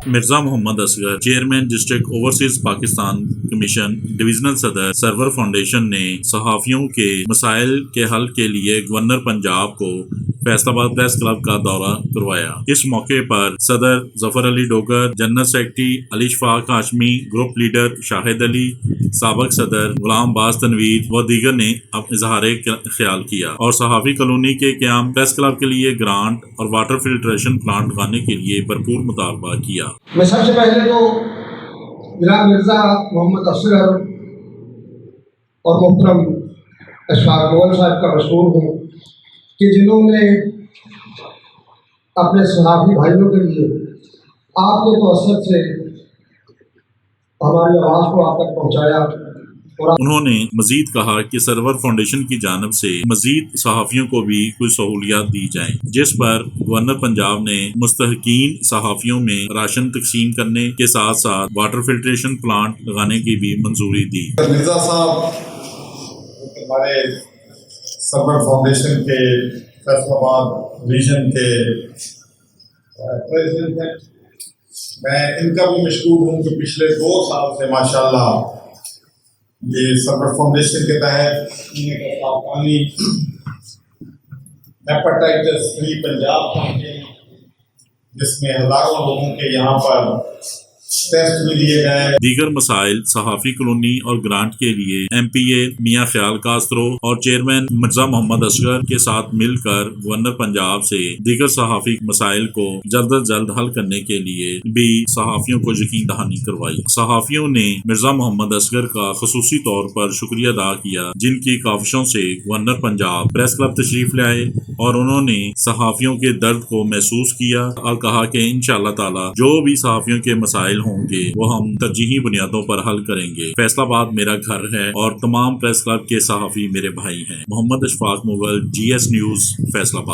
Mirza Muhammad Asghar chairman district overseas Pakistan commission divisional صدر Sarwar foundation نے صحافیوں کے مسائل کے حل کے لیے گورنر پنجاب کو فیصل آباد پریس کلب کا دورہ کروایا۔ اس موقع پر صدر ظفر علی ڈوگر، جنرل سیکرٹری علی اشفاق ہاشمی، گروپ لیڈر شاہد علی، سابق صدر غلام باز تنویر و دیگر نے اظہار خیال کیا اور صحافی کالونی کے قیام، پریس کلب کے لیے گرانٹ اور واٹر فلٹریشن پلانٹ لگانے کے لیے بھرپور مطالبہ کیا۔ میں سب سے پہلے تو جناب مرزا محمد اصغر اور محترم اشفاق اول صاحب کا مشہور ہوں کہ جنہوں نے اپنے صحافی بھائیوں کے لیے آپ کے توسط سے ہماری آواز کو آپ تک پہنچایا۔ انہوں نے مزید کہا کہ سرور فاؤنڈیشن کی جانب سے مزید صحافیوں کو بھی کچھ سہولیات دی جائیں، جس پر گورنر پنجاب نے مستحقین صحافیوں میں راشن تقسیم کرنے کے ساتھ ساتھ واٹر فلٹریشن پلانٹ لگانے کی بھی منظوری دی۔ مرزا صاحب ہمارے سرور فاؤنڈیشن کے فیصل آباد ریجن کے پریزیڈنٹ ہیں، میں ان کا بھی مشکور ہوں کہ پچھلے 2 سال سے ماشاءاللہ یہ سرور فاؤنڈیشن کے تحت پینے کا صاف پانی، ہیپاٹائٹس فری پنجاب کیمپین، جس میں ہزاروں لوگوں کے یہاں پر ٹیسٹ بھی دیے گئے۔ دیگر مسائل صحافی کالونی اور گرانٹ کے لیے ایم پی اے میاں خیال کاسترو اور چیئرمین مرزا محمد اصغر کے ساتھ مل کر گورنر پنجاب سے دیگر صحافی مسائل کو جلد از جلد حل کرنے کے لیے بھی صحافیوں کو یقین دہانی کروائی۔ صحافیوں نے مرزا محمد اصغر کا خصوصی طور پر شکریہ ادا کیا، جن کی کاوشوں سے گورنر پنجاب پریس کلب تشریف لائے اور انہوں نے صحافیوں کے درد کو محسوس کیا اور کہا کہ انشاءاللہ تعالی جو بھی صحافیوں کے مسائل ہوں گے وہ ہم ترجیحی بنیادوں پر حل کریں گے۔ فیصل آباد میرا گھر ہے اور تمام پریس کلب کے صحافی میرے بھائی ہیں۔ محمد اشفاق مغل، GS نیوز، فیصل آباد۔